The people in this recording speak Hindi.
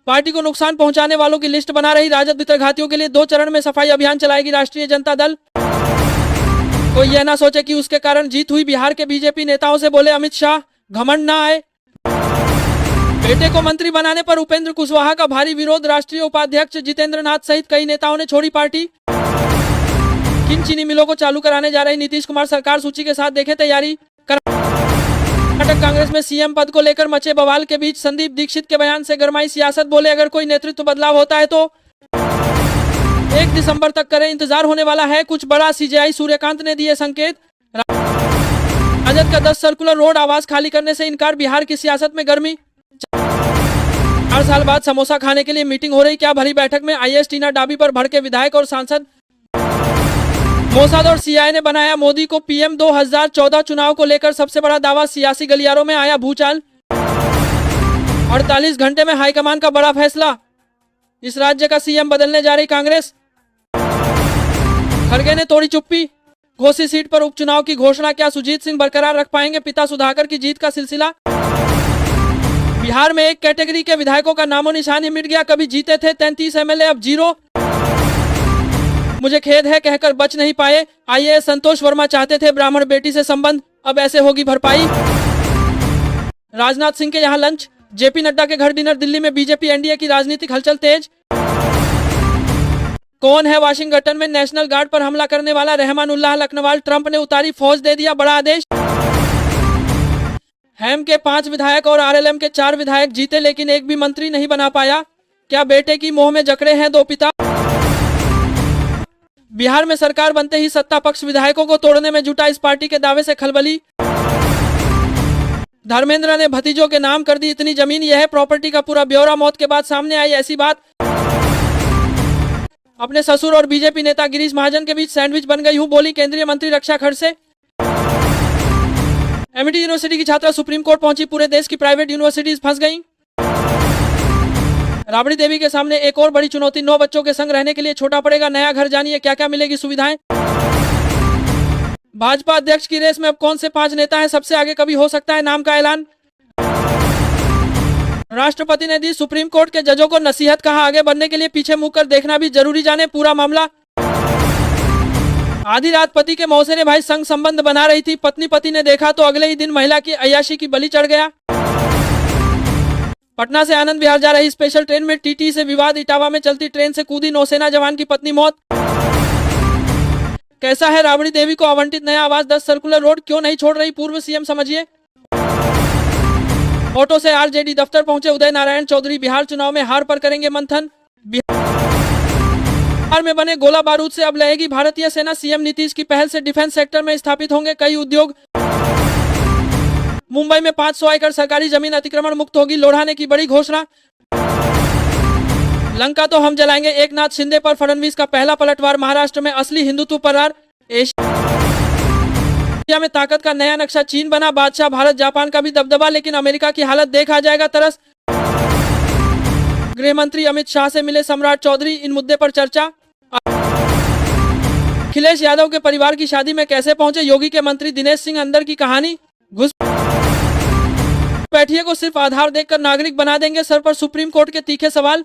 पार्टी को नुकसान पहुंचाने वालों की लिस्ट बना रही राजद। वितरघातियों के लिए 2 चरण में सफाई अभियान चलाएगी राष्ट्रीय जनता दल। कोई यह ना सोचे कि उसके कारण जीत हुई। बिहार के बीजेपी नेताओं से बोले अमित शाह, घमंड ना आए। बेटे को मंत्री बनाने पर उपेंद्र कुशवाहा का भारी विरोध। राष्ट्रीय उपाध्यक्ष जितेंद्र नाथ सहित कई नेताओं ने छोड़ी पार्टी। किन चीनी मिलों को चालू कराने जा रही नीतीश कुमार सरकार, सूची के साथ देखें तैयारी। कर्नाटक कांग्रेस में सीएम पद को लेकर मचे बवाल के बीच संदीप दीक्षित के बयान से गरमाई सियासत। बोले अगर कोई नेतृत्व बदलाव होता है तो 1 दिसंबर तक करें, इंतजार होने वाला है कुछ बड़ा। सीजेआई सूर्यकांत ने दिए संकेत। राजद का 10 सर्कुलर रोड आवास खाली करने से इनकार। बिहार की सियासत में गर्मी। 4 साल बाद समोसा खाने के लिए मीटिंग हो रही, क्या भरी बैठक में आईएएस टीना डाबी पर भड़के विधायक और सांसद। मोसाद और सीआईए ने बनाया मोदी को पीएम। 2014 चुनाव को लेकर सबसे बड़ा दावा। सियासी गलियारों में आया भूचाल। 48 घंटे में हाईकमान का बड़ा फैसला। इस राज्य का सीएम बदलने जा रही कांग्रेस। खड़गे ने तोड़ी चुप्पी। घोसी सीट पर उपचुनाव की घोषणा, क्या सुजीत सिंह बरकरार रख पाएंगे पिता सुधाकर की जीत का सिलसिला। बिहार में एक कैटेगरी के विधायकों का नामो निशान ही मिट गया। कभी जीते थे 33 एमएलए, अब 0। मुझे खेद है कहकर बच नहीं पाए। आईएएस संतोष वर्मा चाहते थे ब्राह्मण बेटी से संबंध, अब ऐसे होगी भरपाई। राजनाथ सिंह के यहां लंच, जेपी नड्डा के घर डिनर। दिल्ली में बीजेपी एनडीए की राजनीतिक हलचल तेज। कौन है वाशिंगटन में नेशनल गार्ड पर हमला करने वाला। रहमानुल्लाह लखनवाल। ट्रंप ने उतारी फौज, दे दिया बड़ा आदेश। हैम के 5 विधायक और आरएलएम के 4 विधायक जीते, लेकिन एक भी मंत्री नहीं बना पाया। क्या बेटे की मोह में जकड़े हैं 2 पिता। बिहार में सरकार बनते ही सत्ता पक्ष विधायकों को तोड़ने में जुटा। इस पार्टी के दावे से खलबली। धर्मेंद्र ने भतीजों के नाम कर दी इतनी जमीन, यह है प्रॉपर्टी का पूरा ब्यौरा। मौत के बाद सामने आई ऐसी बात। अपने ससुर और बीजेपी नेता गिरीश महाजन के बीच सैंडविच बन गई हूं, बोली केंद्रीय मंत्री रक्षा खड़से। एमआईटी यूनिवर्सिटी की छात्रा सुप्रीम कोर्ट पहुंची। पूरे देश की प्राइवेट यूनिवर्सिटीज फंस गईं। राबड़ी देवी के सामने एक और बड़ी चुनौती। 9 बच्चों के संग रहने के लिए छोटा पड़ेगा नया घर। जानिए क्या क्या मिलेगी सुविधाएं। भाजपा अध्यक्ष की रेस में अब कौन से 5 नेता हैं सबसे आगे, कभी हो सकता है नाम का ऐलान। राष्ट्रपति ने दी सुप्रीम कोर्ट के जजों को नसीहत, कहा आगे बढ़ने के लिए पीछे मुंह कर देखना भी जरूरी। जाने पूरा मामला। आधी रात पति के मौसेरे भाई संग संबंध बना रही थी। पति ने देखा तो अगले ही दिन महिला की अय्याशी की बलि चढ़ गया। पटना से आनंद विहार जा रही स्पेशल ट्रेन में टीटी से विवाद। इटावा में चलती ट्रेन से कूदी नौसेना जवान की पत्नी मौत। कैसा है राबड़ी देवी को आवंटित नया आवास। 10 सर्कुलर रोड क्यों नहीं छोड़ रही पूर्व सीएम, समझिए। ऑटो से आरजेडी दफ्तर पहुंचे उदय नारायण चौधरी। बिहार चुनाव में हार पर करेंगे मंथन। बिहार में बने गोला बारूद से अब लहेगी भारतीय सेना। सीएम नीतीश की पहल से डिफेंस सेक्टर में स्थापित होंगे कई उद्योग। मुंबई में 500 एकड़ सरकारी जमीन अतिक्रमण मुक्त होगी। लोढ़ा ने की बड़ी घोषणा। लंका तो हम जलाएंगे, एकनाथ शिंदे पर फडणवीस का पहला पलटवार। महाराष्ट्र में असली हिंदुत्व पर एशिया में ताकत का नया नक्शा चीन बना बादशाह। भारत जापान का भी दबदबा, लेकिन अमेरिका की हालत देख आ जाएगा तरस। गृह मंत्री अमित शाह से मिले सम्राट चौधरी, इन मुद्दे पर चर्चा। अखिलेश यादव के परिवार की शादी में कैसे पहुंचे योगी के मंत्री दिनेश सिंह, अंदर की कहानी। घुसपैठिए को सिर्फ आधार देखकर नागरिक बना देंगे, सर पर सुप्रीम कोर्ट के तीखे सवाल।